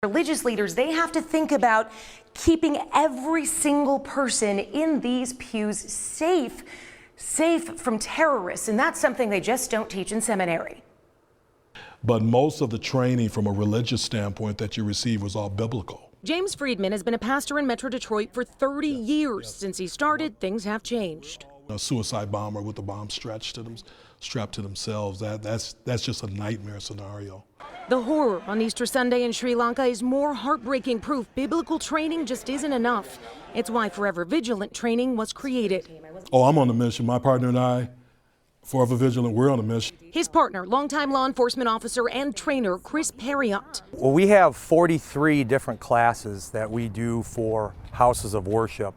Religious leaders, they have to think about keeping every single person in these pews safe from terrorists, and that's something they just don't teach in seminary. But most of the training from a religious standpoint that you receive was all biblical. James Friedman has been a pastor in Metro Detroit for 30 years. Since he started, things have changed. A suicide bomber with a bomb strapped to themselves, that's just a nightmare scenario. The horror on Easter Sunday in Sri Lanka is more heartbreaking proof biblical training just isn't enough. It's why Forever Vigilant training was created. Oh, I'm on a mission. My partner and I, Forever Vigilant, we're on a mission. His partner, longtime law enforcement officer and trainer Chris Perriott. Well, we have 43 different classes that we do for houses of worship.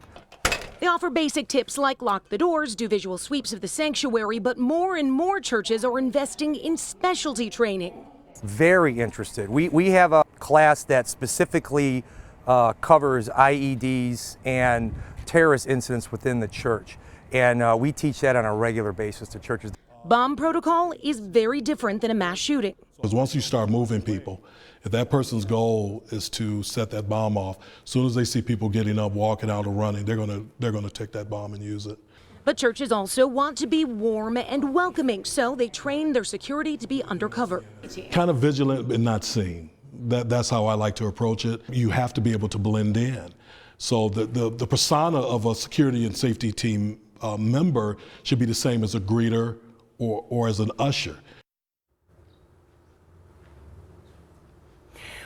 They offer basic tips like lock the doors, do visual sweeps of the sanctuary, but more and more churches are investing in specialty training. Very interested. We have a class that specifically covers IEDs and terrorist incidents within the church, and we teach that on a regular basis to churches. Bomb protocol is very different than a mass shooting. Because once you start moving people, if that person's goal is to set that bomb off, as soon as they see people getting up, walking out, or running, they're gonna take that bomb and use it. But churches also want to be warm and welcoming, so they train their security to be undercover. Kind of vigilant but not seen. That's how I like to approach it. You have to be able to blend in. So the persona of a security and safety team member should be the same as a greeter or as an usher.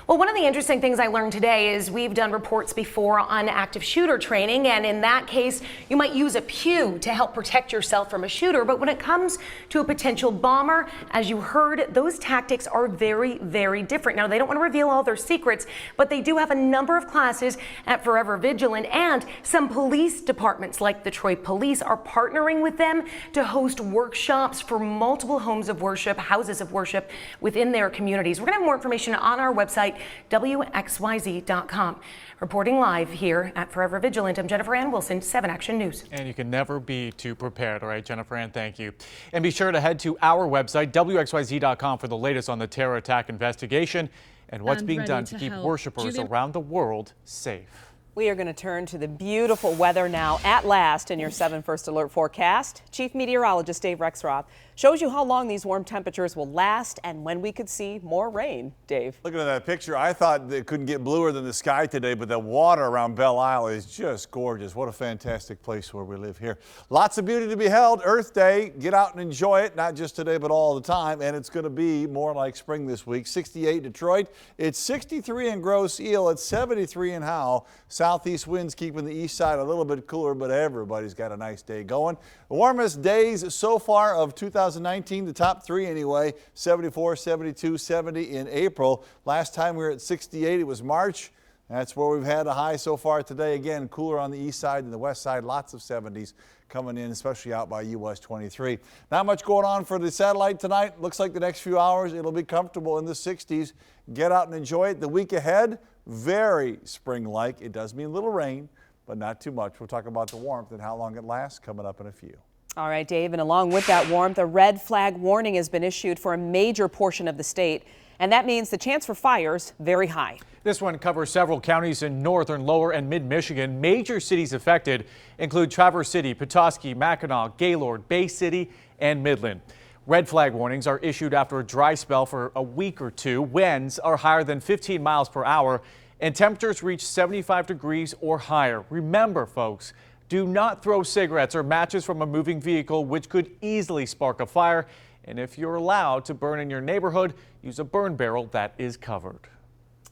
Well, one of the interesting things I learned today is we've done reports before on active shooter training, and in that case, you might use a pew to help protect yourself from a shooter. But when it comes to a potential bomber, as you heard, those tactics are very, very different. Now, they don't want to reveal all their secrets, but they do have a number of classes at Forever Vigilant, and some police departments like the Detroit Police are partnering with them to host workshops for multiple homes of worship, houses of worship within their communities. We're going to have more information on our website, WXYZ.com. Reporting live here at Forever Vigilant, I'm Jennifer Ann Wilson, 7 Action News. And you can never be too prepared. All right, Jennifer Ann, thank you. And be sure to head to our website, WXYZ.com, for the latest on the terror attack investigation and what's being done to keep worshipers around the world safe. We are going to turn to the beautiful weather now at last in your 7 First Alert forecast. Chief Meteorologist Dave Rexroth shows you how long these warm temperatures will last and when we could see more rain. Dave. Looking at that picture, I thought it couldn't get bluer than the sky today, but the water around Belle Isle is just gorgeous. What a fantastic place where we live here. Lots of beauty to be held. Earth Day, get out and enjoy it, not just today, but all the time. And it's going to be more like spring this week. 68 Detroit. It's 63 in Grosse Ile. It's 73 in Howe. Southeast winds keeping the east side a little bit cooler, but everybody's got a nice day going. The warmest days so far of 2019, the top 3 anyway, 74, 72, 70 in April. Last time we were at 68, it was March. That's where we've had a high so far today. Again, cooler on the east side and the west side, lots of 70s coming in, especially out by US 23. Not much going on for the satellite tonight. Looks like the next few hours it'll be comfortable in the 60s. Get out and enjoy it. The week ahead, very spring-like. It does mean a little rain, but not too much. We'll talk about the warmth and how long it lasts coming up in a few. All right, Dave, and along with that warmth, a red flag warning has been issued for a major portion of the state, and that means the chance for fires very high. This one covers several counties in northern, lower, and mid-Michigan. Major cities affected include Traverse City, Petoskey, Mackinac, Gaylord, Bay City, and Midland. Red flag warnings are issued after a dry spell for a week or two. Winds are higher than 15 miles per hour, and temperatures reach 75 degrees or higher. Remember, folks, do not throw cigarettes or matches from a moving vehicle, which could easily spark a fire. And if you're allowed to burn in your neighborhood, use a burn barrel that is covered.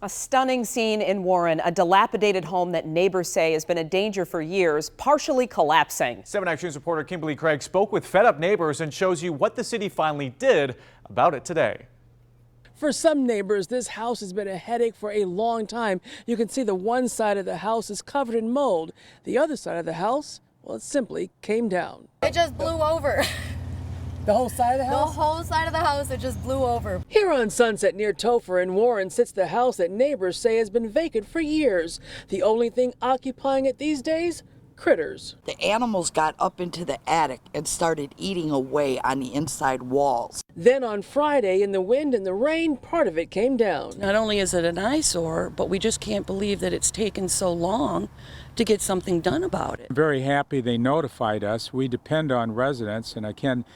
A stunning scene in Warren, a dilapidated home that neighbors say has been a danger for years, partially collapsing. 7 Action News reporter Kimberly Craig spoke with fed-up neighbors and shows you what the city finally did about it today. For some neighbors, this house has been a headache for a long time. You can see the one side of the house is covered in mold. The other side of the house, well, it simply came down. It just blew over. The whole side of the house? The whole side of the house, it just blew over. Here on Sunset near Topher in Warren sits the house that neighbors say has been vacant for years. The only thing occupying it these days? critters. The animals got up into the attic and started eating away on the inside walls. Then on Friday, in the wind and the rain, part of it came down. Not only is it an eyesore, but we just can't believe that it's taken so long to get something done about it. I'm very happy they notified us. We depend on residents, and again,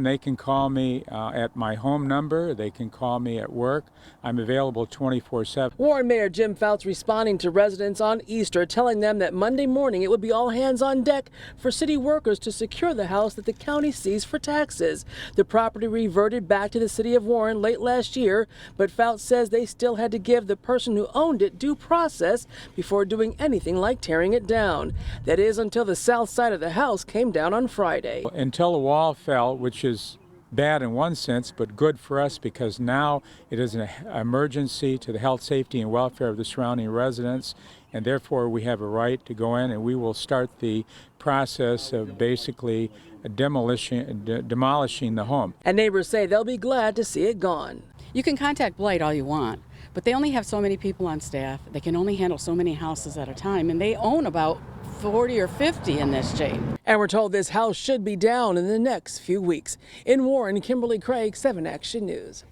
they can call me at my home number. They can call me at work. I'm available 24/7. Warren Mayor Jim Fouts responding to residents on Easter, telling them that Monday morning it would be all hands on deck for city workers to secure the house that the county seized for taxes. The property reverted back to the city of Warren late last year, but Fouts says they still had to give the person who owned it due process before doing anything like tearing it down. That is, until the south side of the house came down on Friday. Until the wall fell, which is bad in one sense, but good for us because now it is an emergency to the health, safety, and welfare of the surrounding residents, and therefore we have a right to go in and we will start the process of basically demolishing the home. And neighbors say they'll be glad to see it gone. You can contact Blight all you want, but they only have so many people on staff. They can only handle so many houses at a time, and they own about 40 or 50 in this chain. And we're told this house should be down in the next few weeks. In Warren, Kimberly Craig, 7 Action News.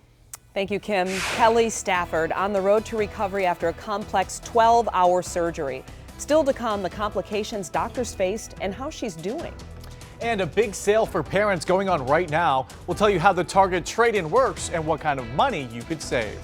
Thank you, Kim. Kelly Stafford on the road to recovery after a complex 12-hour surgery. Still to come, the complications doctors faced and how she's doing. And a big sale for parents going on right now. We'll tell you how the Target trade-in works and what kind of money you could save.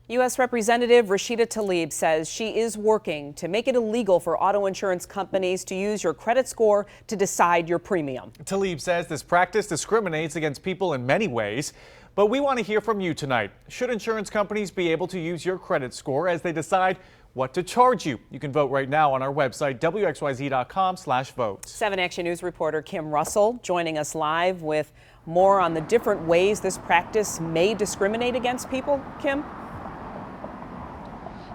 U.S. Representative Rashida Tlaib says she is working to make it illegal for auto insurance companies to use your credit score to decide your premium. Tlaib says this practice discriminates against people in many ways, but we want to hear from you tonight. Should insurance companies be able to use your credit score as they decide what to charge you? You can vote right now on our website, WXYZ.com/vote. 7 Action News reporter Kim Russell joining us live with more on the different ways this practice may discriminate against people. Kim?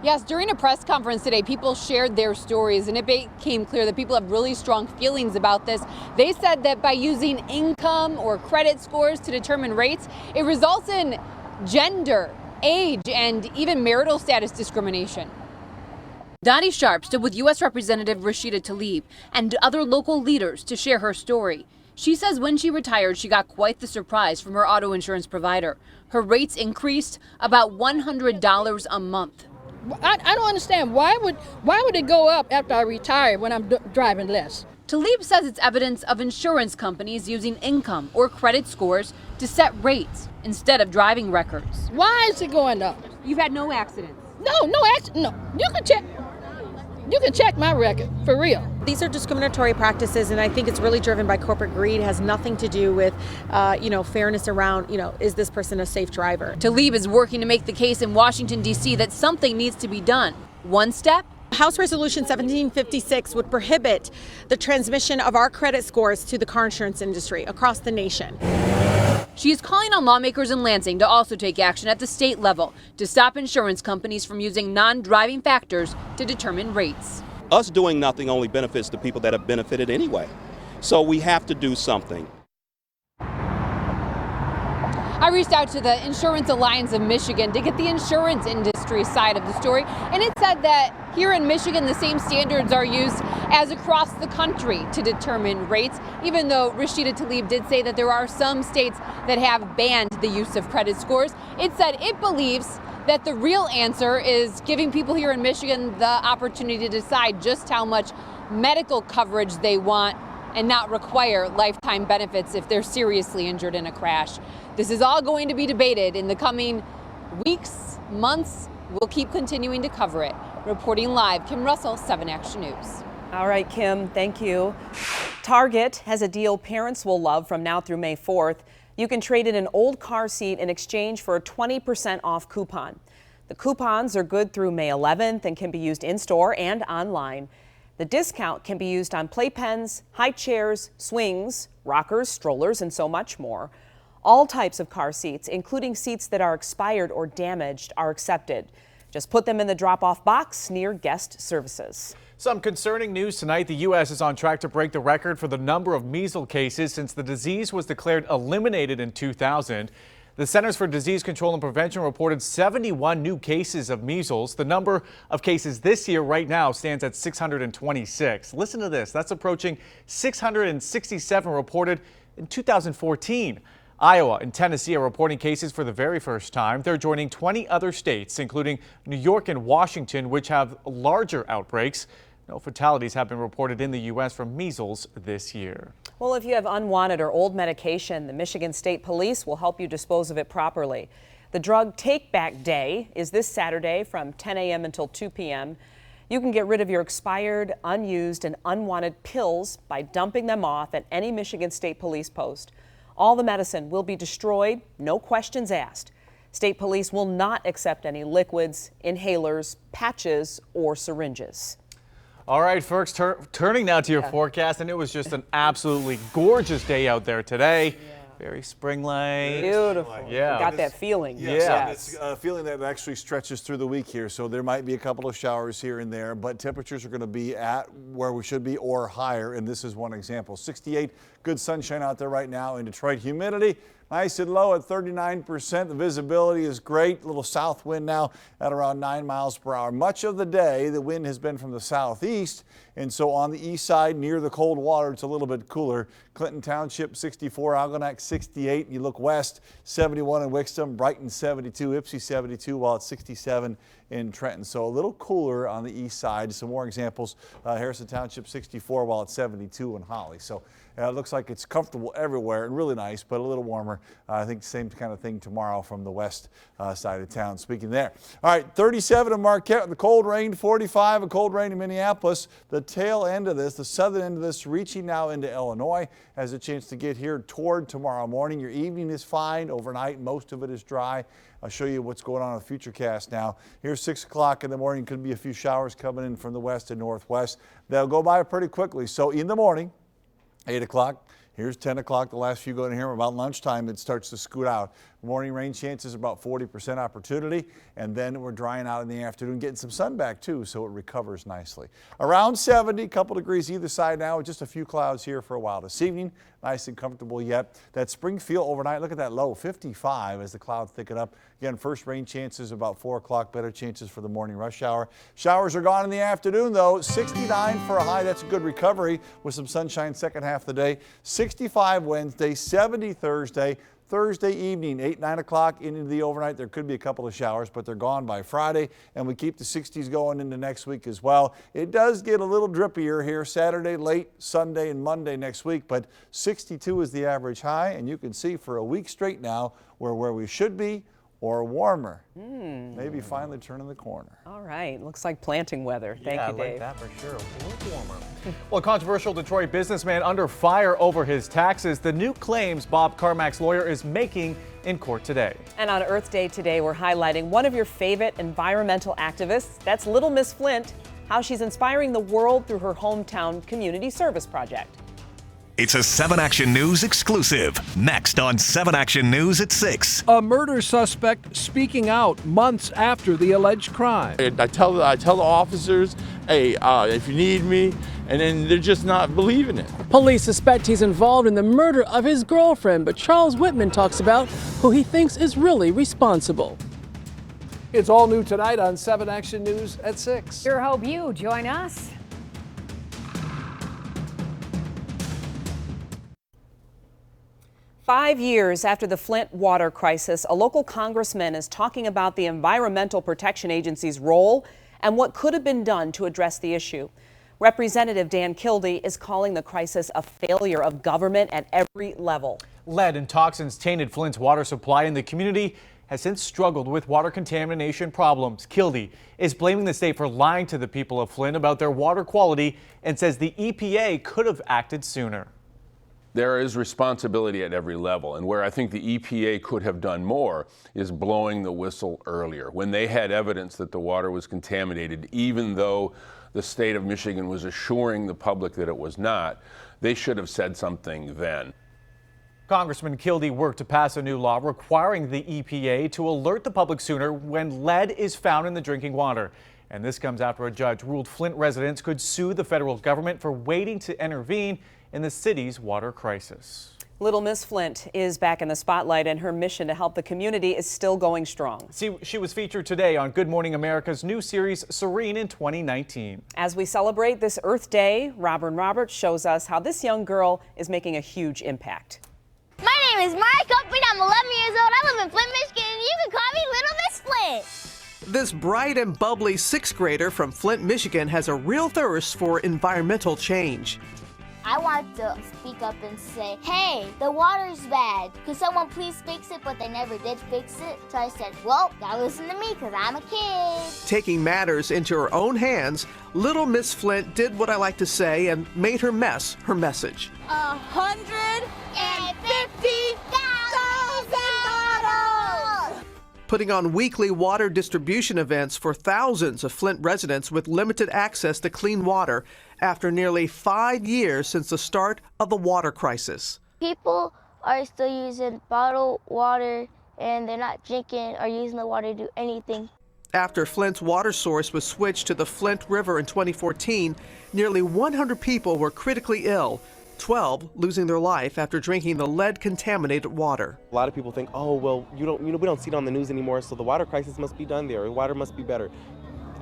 Yes, during a press conference today, people shared their stories, and it became clear that people have really strong feelings about this. They said that by using income or credit scores to determine rates, it results in gender, age, and even marital status discrimination. Donnie Sharp stood with U.S. Representative Rashida Tlaib and other local leaders to share her story. She says when she retired, she got quite the surprise from her auto insurance provider. Her rates increased about $100 a month. I don't understand. Why would it go up after I retire when I'm driving less? Tlaib says it's evidence of insurance companies using income or credit scores to set rates instead of driving records. Why is it going up? You've had no accidents? No accident. No. You can check my record, for real. These are discriminatory practices, and I think it's really driven by corporate greed. It has nothing to do with, fairness around, is this person a safe driver? Tlaib is working to make the case in Washington, D.C. that something needs to be done. One step? House Resolution 1756 would prohibit the transmission of our credit scores to the car insurance industry across the nation. She is calling on lawmakers in Lansing to also take action at the state level to stop insurance companies from using non-driving factors to determine rates. Us doing nothing only benefits the people that have benefited anyway. So we have to do something. I reached out to the Insurance Alliance of Michigan to get the insurance industry side of the story, and it said that here in Michigan the same standards are used as across the country to determine rates, even though Rashida Tlaib did say that there are some states that have banned the use of credit scores. It said it believes that the real answer is giving people here in Michigan the opportunity to decide just how much medical coverage they want and not require lifetime benefits if they're seriously injured in a crash. This is all going to be debated in the coming weeks, months. We'll keep continuing to cover it. Reporting live, Kim Russell, 7 Action News. All right, Kim, thank you. Target has a deal parents will love from now through May 4th. You can trade in an old car seat in exchange for a 20% off coupon. The coupons are good through May 11th and can be used in-store and online. The discount can be used on playpens, high chairs, swings, rockers, strollers, and so much more. All types of car seats, including seats that are expired or damaged, are accepted. Just put them in the drop-off box near guest services. Some concerning news tonight. The U.S. is on track to break the record for the number of measles cases since the disease was declared eliminated in 2000. The Centers for Disease Control and Prevention reported 71 new cases of measles. The number of cases this year right now stands at 626. Listen to this. That's approaching 667 reported in 2014. Iowa and Tennessee are reporting cases for the very first time. They're joining 20 other states, including New York and Washington, which have larger outbreaks. No fatalities have been reported in the U.S. from measles this year. Well, if you have unwanted or old medication, the Michigan State Police will help you dispose of it properly. The Drug Take-Back Day is this Saturday from 10 a.m. until 2 p.m. You can get rid of your expired, unused, and unwanted pills by dumping them off at any Michigan State Police post. All the medicine will be destroyed, no questions asked. State Police will not accept any liquids, inhalers, patches, or syringes. All right, folks, turning now to your forecast, and it was just an absolutely gorgeous day out there today. Very spring-like. Beautiful. Yeah. Got that feeling. It's a feeling that actually stretches through the week here, so there might be a couple of showers here and there, but temperatures are going to be at where we should be or higher, and this is one example. 68, good sunshine out there right now in Detroit. Humidity nice and low at 39%. The visibility is great. A little south wind now at around 9 miles per hour. Much of the day, the wind has been from the southeast, and so on the east side near the cold water, it's a little bit cooler. Clinton Township 64, Algonac 68. You look west, 71 in Wixom, Brighton 72, Ypsi 72, while it's 67 in Trenton. So a little cooler on the east side. Some more examples. Harrison Township 64, while it's 72 in Holly. So it looks like it's comfortable everywhere and really nice, but a little warmer. I think same kind of thing tomorrow from the west side of town. Speaking there. All right, 37 in Marquette, the cold rain, 45 a cold rain in Minneapolis. The tail end of this, the southern end of this, reaching now into Illinois, has a chance to get here toward tomorrow morning. Your evening is fine. Overnight, most of it is dry. I'll show you what's going on in the Futurecast now. Here's 6 o'clock in the morning. Could be a few showers coming in from the west and northwest. They'll go by pretty quickly. So in the morning, 8 o'clock. Here's 10 o'clock. The last few going to here about lunchtime, it starts to scoot out. Morning rain chances about 40% opportunity, and then we're drying out in the afternoon, getting some sun back too, so it recovers nicely. Around 70, a couple degrees either side now, with just a few clouds here for a while this evening. Nice and comfortable yet. That spring feel overnight, look at that low, 55 as the clouds thicken up. Again, first rain chances about 4 o'clock, better chances for the morning rush hour. Showers are gone in the afternoon though, 69 for a high. That's a good recovery with some sunshine second half of the day. 65 Wednesday, 70 Thursday. Thursday evening, 8, 9 o'clock into the overnight. There could be a couple of showers, but they're gone by Friday, and we keep the 60s going into next week as well. It does get a little drippier here Saturday, late Sunday, and Monday next week, but 62 is the average high, and you can see for a week straight now we're where we should be or warmer. Maybe finally turning the corner. All right, looks like planting weather. Thank you, Dave. Yeah, I like that for sure. A little warmer. Well, a controversial Detroit businessman under fire over his taxes. The new claims Bob Carmack's lawyer is making in court today. And on Earth Day today, we're highlighting one of your favorite environmental activists. That's Little Miss Flint, how she's inspiring the world through her hometown community service project. It's a 7 Action News exclusive. Next on 7 Action News at 6. A murder suspect speaking out months after the alleged crime. I tell the officers, hey, if you need me, and then they're just not believing it. Police suspect he's involved in the murder of his girlfriend, but Charles Whitman talks about who he thinks is really responsible. It's all new tonight on 7 Action News at 6. Sure hope you join us. Five years after the Flint water crisis, a local congressman is talking about the Environmental Protection Agency's role and what could have been done to address the issue. Representative Dan Kildee is calling the crisis a failure of government at every level. Lead and toxins tainted Flint's water supply, and the community has since struggled with water contamination problems. Kildee is blaming the state for lying to the people of Flint about their water quality and says the EPA could have acted sooner. There is responsibility at every level, and where I think the EPA could have done more is blowing the whistle earlier. When they had evidence that the water was contaminated, even though the state of Michigan was assuring the public that it was not, they should have said something then. Congressman Kildee worked to pass a new law requiring the EPA to alert the public sooner when lead is found in the drinking water. And this comes after a judge ruled Flint residents could sue the federal government for waiting to intervene in the city's water crisis. Little Miss Flint is back in the spotlight, and her mission to help the community is still going strong. She was featured today on Good Morning America's new series, Serene, in 2019. As we celebrate this Earth Day, Robin Roberts shows us how this young girl is making a huge impact. My name is Mara Cuthbert. I'm 11 years old. I live in Flint, Michigan, and you can call me Little Miss Flint. This bright and bubbly sixth grader from Flint, Michigan has a real thirst for environmental change. I want to speak up and say, hey, the water's bad. Could someone please fix it? But they never did fix it. So I said, well, gotta listen to me because I'm a kid. Taking matters into her own hands, Little Miss Flint did what I like to say and made her mess her message. 150,000 bottles! Putting on weekly water distribution events for thousands of Flint residents with limited access to clean water after nearly 5 years since the start of the water crisis. People are still using bottled water and they're not drinking or using the water to do anything. After Flint's water source was switched to the Flint River in 2014, nearly 100 people were critically ill, 12 losing their life after drinking the lead-contaminated water. A lot of people think, oh, well, we don't see it on the news anymore, so the water crisis must be done there, or water must be better.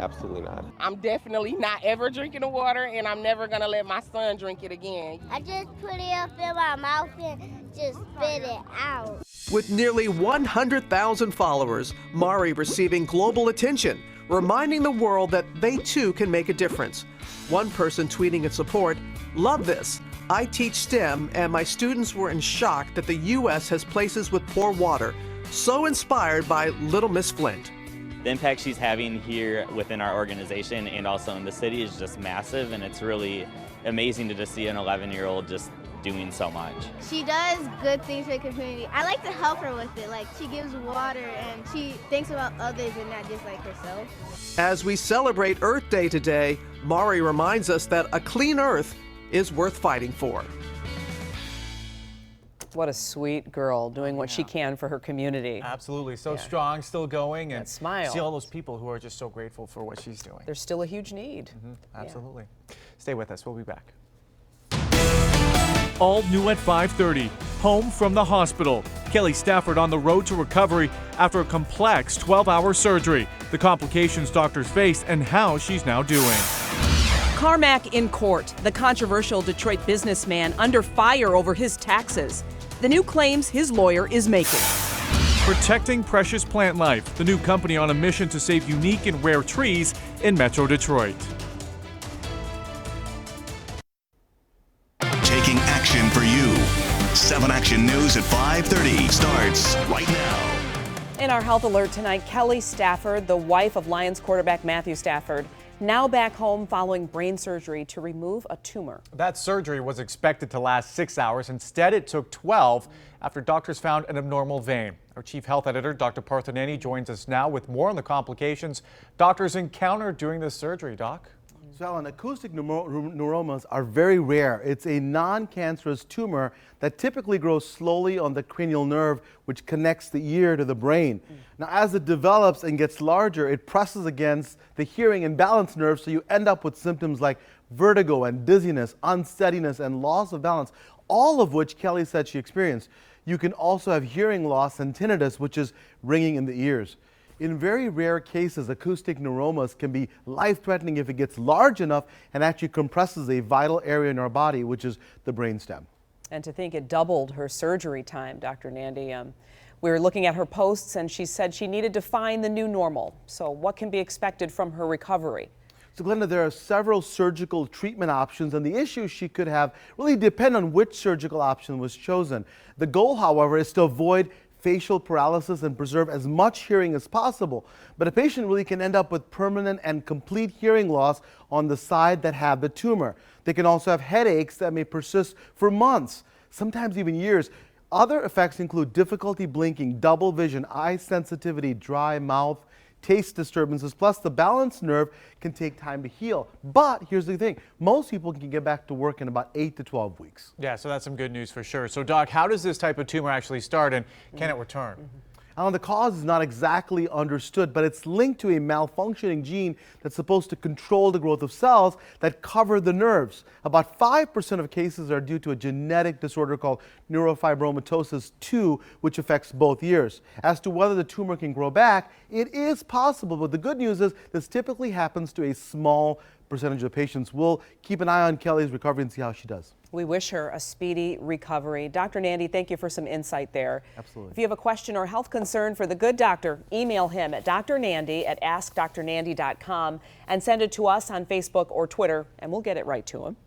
Absolutely not. I'm definitely not ever drinking the water, and I'm never gonna let my son drink it again. I just put it up in my mouth and just spit it out. With nearly 100,000 followers, Mari receiving global attention, reminding the world that they too can make a difference. One person tweeting in support, "Love this. I teach STEM and my students were in shock that the U.S. has places with poor water. So inspired by Little Miss Flint." The impact she's having here within our organization and also in the city is just massive, and it's really amazing to just see an 11-year-old just doing so much. She does good things for the community. I like to help her with it. Like, she gives water and she thinks about others and not just like herself. As we celebrate Earth Day today, Mari reminds us that a clean earth is worth fighting for. What a sweet girl doing what she can for her community. Absolutely, so strong, still going, and smile. See all those people who are just so grateful for what she's doing. There's still a huge need. Absolutely. Stay with us, we'll be back. All new at 5:30, home from the hospital. Kelly Stafford on the road to recovery after a complex 12-hour surgery. The complications doctors faced and how she's now doing. Carmack in court. The controversial Detroit businessman under fire over his taxes. The new claims his lawyer is making. Protecting precious plant life. The new company on a mission to save unique and rare trees in Metro Detroit. Taking action for you. 7 Action News at 5:30 starts right now. In our health alert tonight, Kelly Stafford, the wife of Lions quarterback Matthew Stafford, now back home following brain surgery to remove a tumor. That surgery was expected to last 6 hours. Instead, it took 12 after doctors found an abnormal vein. Our chief health editor, Dr. Parthaneni, joins us now with more on the complications doctors encountered during this surgery. Doc? So, Alan, acoustic neuromas are very rare. It's a non-cancerous tumor that typically grows slowly on the cranial nerve, which connects the ear to the brain. Now, as it develops and gets larger, it presses against the hearing and balance nerves, so you end up with symptoms like vertigo and dizziness, unsteadiness, and loss of balance, all of which Kelly said she experienced. You can also have hearing loss and tinnitus, which is ringing in the ears. In very rare cases, acoustic neuromas can be life-threatening if it gets large enough and actually compresses a vital area in our body, which is the brainstem. And to think it doubled her surgery time, Dr. Nandi. We were looking at her posts, and she said she needed to find the new normal. So what can be expected from her recovery? So, Glenda, there are several surgical treatment options, and the issues she could have really depend on which surgical option was chosen. The goal, however, is to avoid facial paralysis and preserve as much hearing as possible. But a patient really can end up with permanent and complete hearing loss on the side that have the tumor. They can also have headaches that may persist for months, sometimes even years. Other effects include difficulty blinking, double vision, eye sensitivity, dry mouth, taste disturbances, plus the balance nerve can take time to heal. But here's the thing, most people can get back to work in about 8 to 12 weeks. Yeah, so that's some good news for sure. So Doc, how does this type of tumor actually start and can it return? Now, the cause is not exactly understood, but it's linked to a malfunctioning gene that's supposed to control the growth of cells that cover the nerves. About 5% of cases are due to a genetic disorder called neurofibromatosis 2, which affects both ears. As to whether the tumor can grow back, it is possible, but the good news is this typically happens to a small percentage of patients. We'll keep an eye on Kelly's recovery and see how she does. We wish her a speedy recovery. Dr. Nandi, thank you for some insight there. Absolutely. If you have a question or health concern for the good doctor, email him at drnandi@askdrnandi.com and send it to us on Facebook or Twitter, and we'll get it right to him.